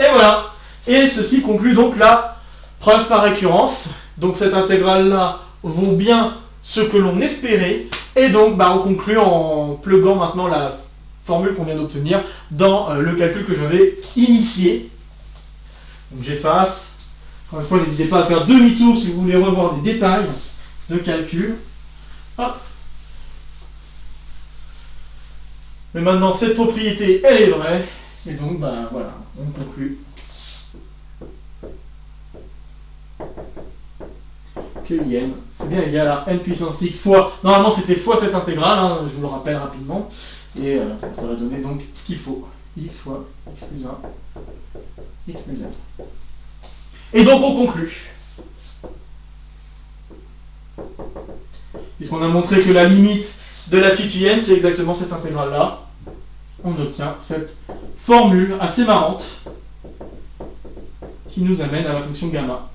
Et voilà. Et ceci conclut donc la preuve par récurrence. Donc cette intégrale-là vaut bien ce que l'on espérait. Et donc bah, on conclut en pluguant maintenant la formule qu'on vient d'obtenir dans le calcul que j'avais initié. Donc j'efface. Encore une fois, n'hésitez pas à faire demi-tour si vous voulez revoir des détails de calcul. Hop. Mais maintenant, cette propriété, elle est vraie. Et donc, bah, voilà, on conclut que IN, c'est bien égal à n puissance x fois, normalement c'était fois cette intégrale, hein, je vous le rappelle rapidement, et ça va donner donc ce qu'il faut, x fois x plus 1, x plus n. Et donc on conclut. Puisqu'on a montré que la limite de la suite IN, c'est exactement cette intégrale-là, on obtient cette formule assez marrante qui nous amène à la fonction gamma.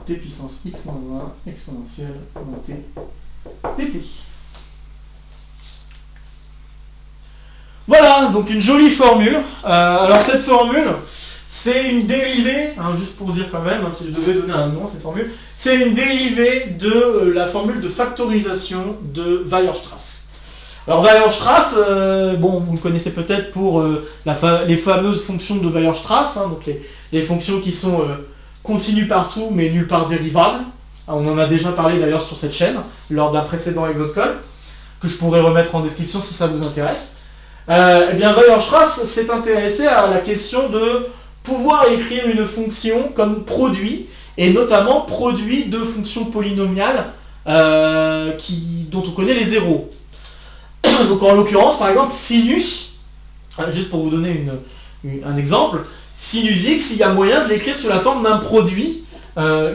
T puissance x moins 1 exponentielle montée dt. Voilà, donc une jolie formule. Alors cette formule, c'est une dérivée, hein, juste pour dire quand même, hein, si je devais donner un nom à cette formule, c'est une dérivée de la formule de factorisation de Weierstrass. Alors Weierstrass, bon, vous le connaissez peut-être pour les fameuses fonctions de Weierstrass, hein, donc les fonctions qui sont continues partout mais nulle part dérivables. On en a déjà parlé d'ailleurs sur cette chaîne, lors d'un précédent exode call, que je pourrais remettre en description si ça vous intéresse. Eh bien Weierstrass s'est intéressé à la question de pouvoir écrire une fonction comme produit, et notamment produit de fonctions polynomiales dont on connaît les zéros. Donc en l'occurrence, par exemple, sinus, juste pour vous donner un exemple, sinus x, il y a moyen de l'écrire sous la forme d'un produit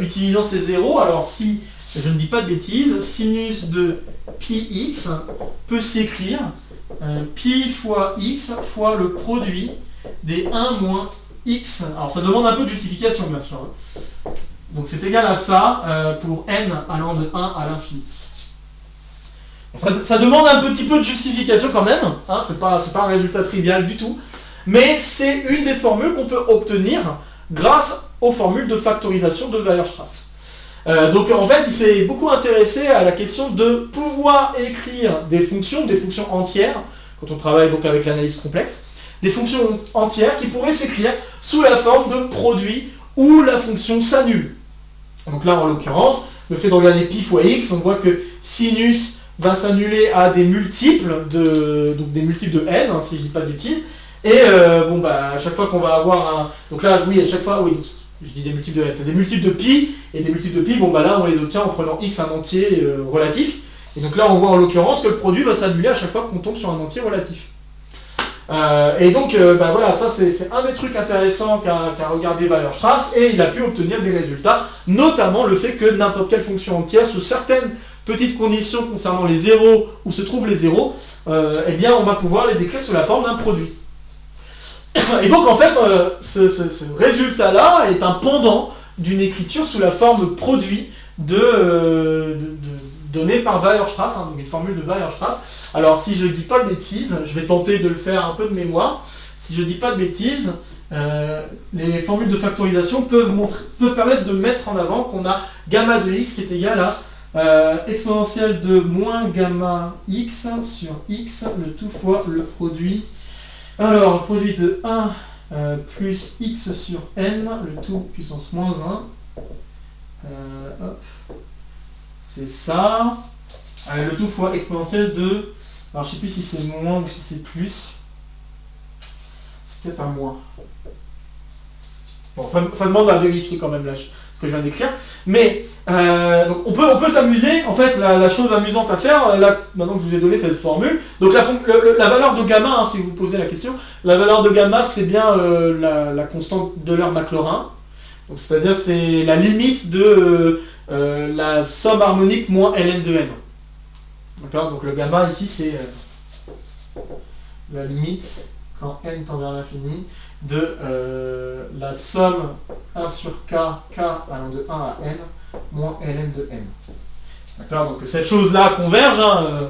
utilisant ces zéros. Alors si je ne dis pas de bêtises, sinus de pi x peut s'écrire pi fois x fois le produit des 1 moins x. Alors ça demande un peu de justification bien sûr. Donc c'est égal à ça pour n allant de 1 à l'infini. Ça demande un petit peu de justification quand même, hein, c'est pas un résultat trivial du tout, mais c'est une des formules qu'on peut obtenir grâce aux formules de factorisation de Weierstrass. Donc en fait, il s'est beaucoup intéressé à la question de pouvoir écrire des fonctions entières, quand on travaille donc avec l'analyse complexe, des fonctions entières qui pourraient s'écrire sous la forme de produits où la fonction s'annule. Donc là, en l'occurrence, le fait de regarder pi fois x, on voit que sinus va s'annuler à des multiples de n, hein, si je dis pas de bêtises. Et à chaque fois qu'on va avoir un... Donc là, oui, à chaque fois, oui, donc, je dis des multiples de n, c'est des multiples de pi, et des multiples de pi, là, on les obtient en prenant x un entier relatif. Et donc là, on voit en l'occurrence que le produit va s'annuler à chaque fois qu'on tombe sur un entier relatif. Voilà, ça c'est un des trucs intéressants qu'a regardé Weierstrass, et il a pu obtenir des résultats, notamment le fait que n'importe quelle fonction entière, sous certaines petites conditions concernant les zéros, où se trouvent les zéros, on va pouvoir les écrire sous la forme d'un produit. Et donc en fait, ce résultat-là est un pendant d'une écriture sous la forme produit donnée par Weierstrass, hein, donc une formule de Weierstrass. Alors si je ne dis pas de bêtises, je vais tenter de le faire un peu de mémoire. Si je ne dis pas de bêtises, les formules de factorisation peuvent permettre de mettre en avant qu'on a gamma de x qui est égal à exponentielle de moins gamma x sur x, le tout fois le produit. Alors, le produit de 1 plus x sur n, le tout puissance moins 1. C'est ça. Le tout fois exponentielle de... Alors, je ne sais plus si c'est moins ou si c'est plus. C'est peut-être un moins. Bon, ça demande à vérifier quand même là, ce que je viens d'écrire. Mais, donc on peut s'amuser. En fait, la chose amusante à faire, là, maintenant que je vous ai donné cette formule, donc la valeur de gamma, hein, si vous vous posez la question, la valeur de gamma, c'est bien la constante d'Euler-Maclaurin. Donc c'est-à-dire c'est la limite de la somme harmonique moins ln de n. D'accord. Donc le gamma ici, c'est la limite, quand n tend vers l'infini, de la somme 1 sur k allant de 1 à n, moins ln de n. D'accord. Donc cette chose-là converge, hein,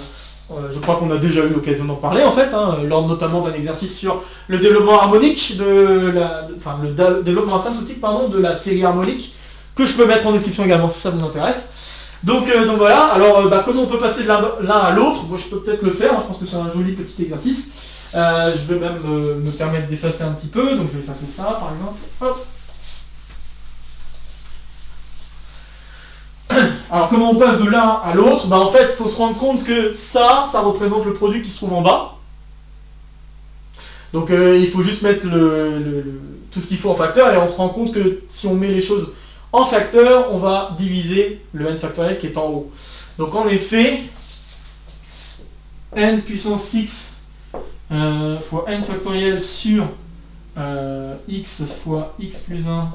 je crois qu'on a déjà eu l'occasion d'en parler en fait, hein, lors notamment d'un exercice sur le développement harmonique le développement asymptotique de la série harmonique, que je peux mettre en description également si ça vous intéresse. Donc voilà, alors comment on peut passer de l'un à l'autre, moi je peux peut-être le faire, hein, je pense que c'est un joli petit exercice. Je vais même me permettre d'effacer un petit peu, donc je vais effacer ça par exemple. Hop. Alors comment on passe de l'un à l'autre? En fait, il faut se rendre compte que ça représente le produit qui se trouve en bas. Donc il faut juste mettre tout ce qu'il faut en facteur, et on se rend compte que si on met les choses en facteur, on va diviser le n factoriel qui est en haut. Donc en effet, n puissance x fois n factoriel sur x fois x plus 1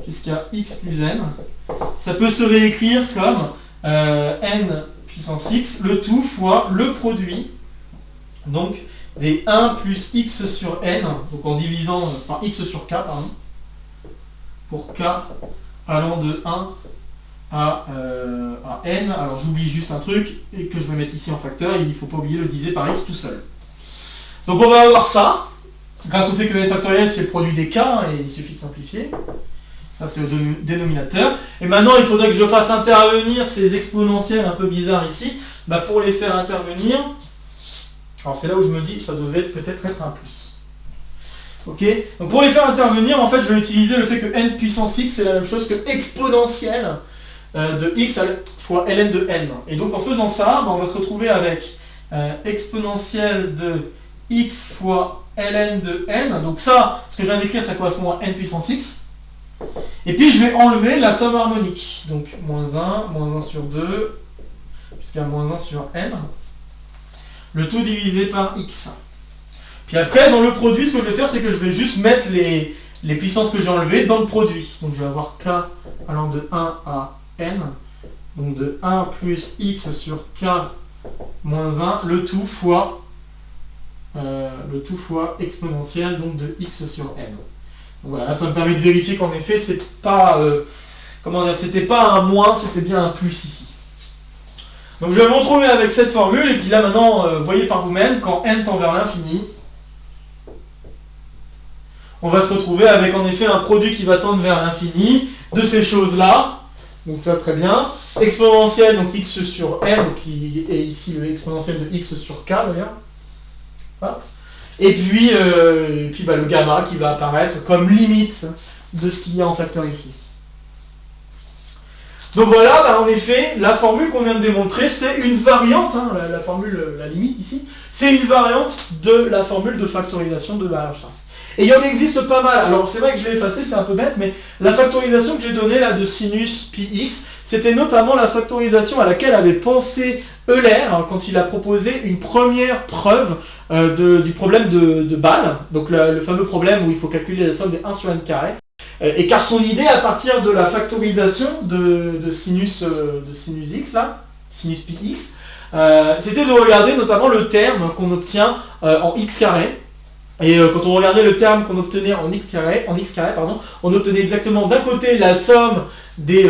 jusqu'à x plus n, ça peut se réécrire comme n puissance x, le tout fois le produit, donc des 1 plus x sur n, donc en divisant par x sur k, pardon, pour k allant de 1 à n. Alors j'oublie juste un truc, et que je vais mettre ici en facteur, et il ne faut pas oublier le diviser par x tout seul. Donc on va avoir ça, grâce au fait que n factoriel c'est le produit des k, et il suffit de simplifier. Ça c'est au dénominateur. Et maintenant il faudrait que je fasse intervenir ces exponentielles un peu bizarres ici. Pour les faire intervenir, alors c'est là où je me dis que ça devait peut-être être un plus. Ok. Donc pour les faire intervenir, en fait je vais utiliser le fait que n puissance x c'est la même chose que exponentielle de x fois ln de n. Et donc en faisant ça, on va se retrouver avec exponentielle de x fois ln de n. Donc ça, ce que je viens d'écrire, ça correspond à n puissance x. Et puis je vais enlever la somme harmonique. Donc moins 1 sur 2, jusqu'à moins 1 sur n. Le tout divisé par x. Puis après, dans le produit, ce que je vais faire, c'est que je vais juste mettre les puissances que j'ai enlevées dans le produit. Donc je vais avoir k allant de 1 à n. Donc de 1 plus x sur k moins 1, le tout fois exponentielle donc de x sur n. Donc voilà, là ça me permet de vérifier qu'en effet c'est pas c'était pas un moins, c'était bien un plus ici. Donc je vais me retrouver avec cette formule, et puis là maintenant, voyez par vous-même, quand n tend vers l'infini, on va se retrouver avec en effet un produit qui va tendre vers l'infini de ces choses-là, Donc ça très bien. Exponentielle, donc x sur r, donc qui est ici le exponentiel de x sur k d'ailleurs. Voilà. Et puis, le gamma qui va apparaître comme limite de ce qu'il y a en facteur ici. Donc voilà, en effet, la formule qu'on vient de démontrer, c'est une variante, hein, la formule, la limite ici, c'est une variante de la formule de factorisation de Weierstrass. Et il en existe pas mal. Alors c'est vrai que je l'ai effacé, c'est un peu bête, mais la factorisation que j'ai donnée là de sinus pi x, c'était notamment la factorisation à laquelle avait pensé Euler quand il a proposé une première preuve du problème de Bâle, donc le fameux problème où il faut calculer la somme des 1 sur n carré. Et car son idée à partir de la factorisation de sinus x, là, sinus pi x, c'était de regarder notamment le terme qu'on obtient en x carré. Et quand on regardait le terme qu'on obtenait en x carré, on obtenait exactement d'un côté la somme des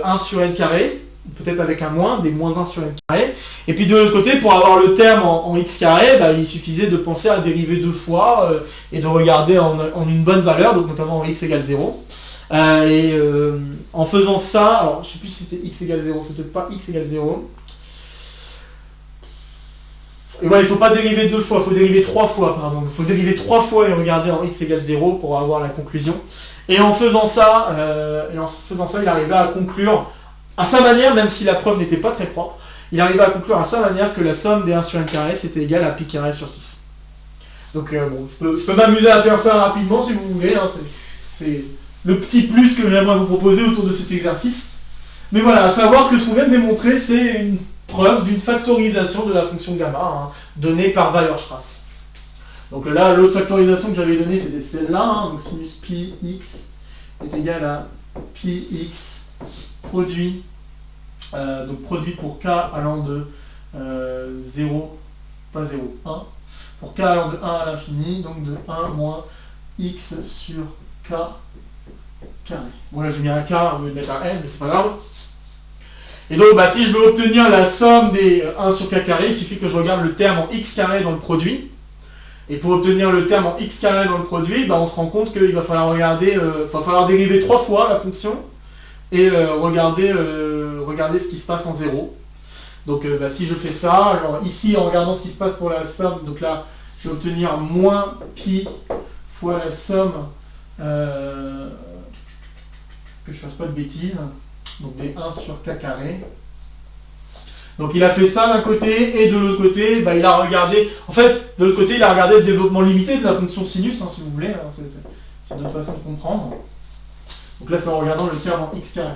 1 sur n carré, peut-être avec un moins, des moins 1 sur n carré, et puis de l'autre côté, pour avoir le terme en x carré, il suffisait de penser à dériver deux fois et de regarder en une bonne valeur, donc notamment en x égale 0. En faisant ça, alors je ne sais plus si c'était x égale 0, c'est peut-être pas x égale 0. Et ouais, il ne faut pas dériver deux fois, il faut dériver trois fois, pardon. Il faut dériver trois fois et regarder en x égale 0 pour avoir la conclusion. Et en faisant ça, il arrivait à conclure à sa manière, même si la preuve n'était pas très propre, il arrivait à conclure à sa manière que la somme des 1 sur n carré, c'était égal à pi carré sur 6. Donc bon, je peux m'amuser à faire ça rapidement si vous voulez, hein, c'est le petit plus que j'aimerais vous proposer autour de cet exercice. Mais voilà, à savoir que ce qu'on vient de démontrer, c'est une preuve d'une factorisation de la fonction gamma, hein, donnée par Weierstrass. Donc là, l'autre factorisation que j'avais donnée, c'était celle-là, hein, donc sinus pi x est égal à pi x produit, donc produit pour k allant de 0, pas 0, 1, pour k allant de 1 à l'infini, donc de 1 moins x sur k carré. Bon là j'ai mis un k au lieu de mettre un n, mais c'est pas grave. Et donc si je veux obtenir la somme des 1 sur k carré, il suffit que je regarde le terme en x carré dans le produit. Et pour obtenir le terme en x carré dans le produit, on se rend compte qu'il va falloir regarder, dériver trois fois la fonction et regarder ce qui se passe en 0. Donc si je fais ça, alors ici en regardant ce qui se passe pour la somme, donc là je vais obtenir moins pi fois la somme, que je fasse pas de bêtises, donc des 1 sur k carré. Donc il a fait ça d'un côté, et de l'autre côté, il a regardé, en fait, de l'autre côté, il a regardé le développement limité de la fonction sinus, hein, si vous voulez, hein, c'est une autre façon de comprendre. Donc là, c'est en regardant le terme en x carré.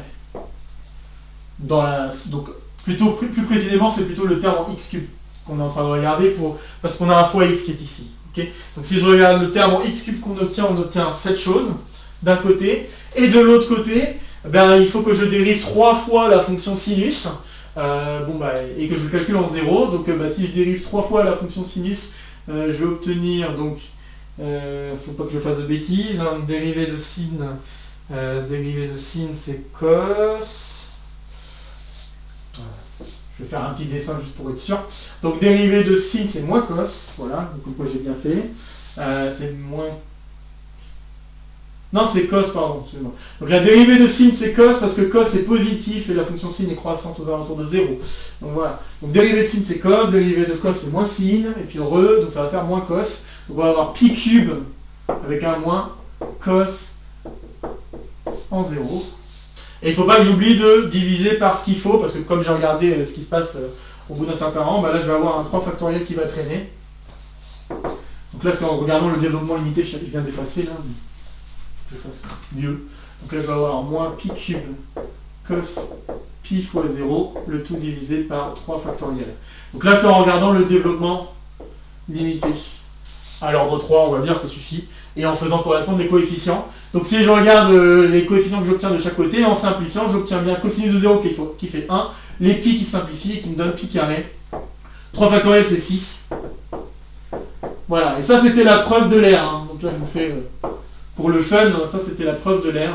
Donc, plus précisément, c'est plutôt le terme en x cube qu'on est en train de regarder, parce qu'on a un fois x qui est ici. Okay, donc si je regarde le terme en x cube qu'on obtient, on obtient cette chose, d'un côté, et de l'autre côté, il faut que je dérive trois fois la fonction sinus, et que je le calcule en 0, donc si je dérive trois fois la fonction sinus, je vais obtenir, donc, faut pas que je fasse de bêtises, hein, dérivée de sin c'est cos, je vais faire un petit dessin juste pour être sûr, donc dérivée de sin c'est moins cos, voilà, donc moi j'ai bien fait, c'est moins... Non, c'est cos, pardon, excusez-moi. Donc la dérivée de sin, c'est cos, parce que cos est positif et la fonction sin est croissante aux alentours de 0. Donc voilà. Donc dérivée de sin, c'est cos, dérivée de cos, c'est moins sin, et puis re, donc ça va faire moins cos. Donc on va avoir pi cube avec un moins cos en 0. Et il ne faut pas que j'oublie de diviser par ce qu'il faut, parce que comme j'ai regardé ce qui se passe au bout d'un certain rang, là je vais avoir un 3 factoriel qui va traîner. Donc là c'est en regardant le développement limité, je viens d'effacer là. Je fasse mieux. Donc là, je vais avoir moins pi cube cos pi fois 0, le tout divisé par 3 factoriel. Donc là, c'est en regardant le développement limité. À l'ordre 3, on va dire, ça suffit. Et en faisant correspondre les coefficients. Donc si je regarde les coefficients que j'obtiens de chaque côté, en simplifiant, j'obtiens bien cosinus de 0 qui fait 1, les pi qui simplifient et qui me donnent pi carré. 3 factoriel, c'est 6. Voilà, et ça, c'était la preuve de l'air. Hein. Donc là, je vous fais... pour le fun, ça c'était la preuve de l'air,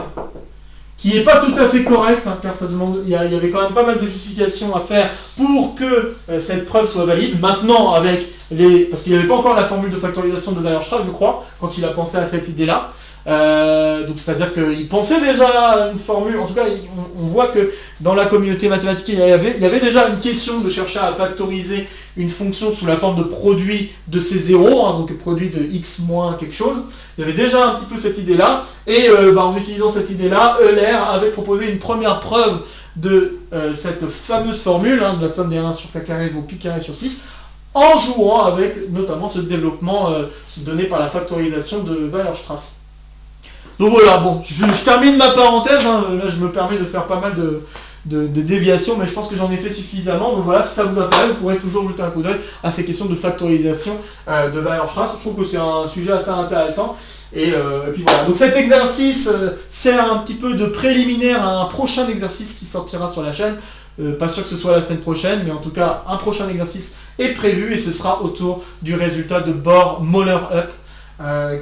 qui n'est pas tout à fait correcte, hein, car ça demande, il y avait quand même pas mal de justifications à faire pour que cette preuve soit valide. Maintenant, parce qu'il n'y avait pas encore la formule de factorisation de Weierstrass, je crois, quand il a pensé à cette idée-là. Donc c'est-à-dire qu'il pensait déjà à une formule, en tout cas on voit que dans la communauté mathématique il y avait déjà une question de chercher à factoriser une fonction sous la forme de produit de ces zéros, hein, donc produit de x moins quelque chose. Il y avait déjà un petit peu cette idée-là, et en utilisant cette idée-là, Euler avait proposé une première preuve de cette fameuse formule, hein, de la somme des 1 sur k carré vaut pi carré sur 6, en jouant avec notamment ce développement donné par la factorisation de Weierstrass. Donc voilà, bon, je termine ma parenthèse, hein. Là je me permets de faire pas mal de déviations, mais je pense que j'en ai fait suffisamment. Donc voilà, si ça vous intéresse, vous pourrez toujours jeter un coup d'œil à ces questions de factorisation de Weierstrass. Je trouve que c'est un sujet assez intéressant. Et puis voilà, donc cet exercice sert un petit peu de préliminaire à un prochain exercice qui sortira sur la chaîne. Pas sûr que ce soit la semaine prochaine, mais en tout cas un prochain exercice est prévu et ce sera autour du résultat de Bohr-Moller-Up,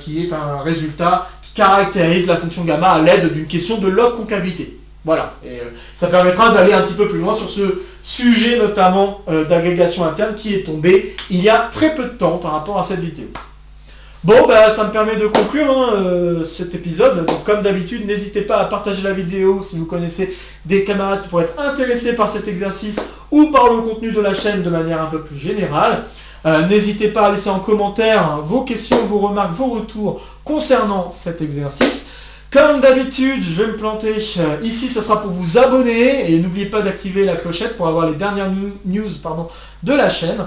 qui est un résultat qui caractérise la fonction gamma à l'aide d'une question de log concavité. Voilà, et ça permettra d'aller un petit peu plus loin sur ce sujet notamment d'agrégation interne qui est tombé il y a très peu de temps par rapport à cette vidéo. Bon, bah, ça me permet de conclure cet épisode. Donc, comme d'habitude, n'hésitez pas à partager la vidéo si vous connaissez des camarades qui pourraient être intéressés par cet exercice ou par le contenu de la chaîne de manière un peu plus générale. N'hésitez pas à laisser en commentaire vos questions, vos remarques, vos retours concernant cet exercice. Comme d'habitude, je vais me planter. Ici, ça sera pour vous abonner et n'oubliez pas d'activer la clochette pour avoir les dernières news de la chaîne.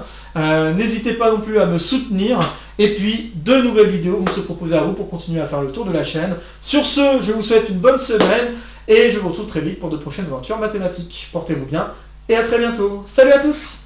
N'hésitez pas non plus à me soutenir. Et puis, de nouvelles vidéos vont se proposer à vous pour continuer à faire le tour de la chaîne. Sur ce, je vous souhaite une bonne semaine et je vous retrouve très vite pour de prochaines aventures mathématiques. Portez-vous bien et à très bientôt. Salut à tous!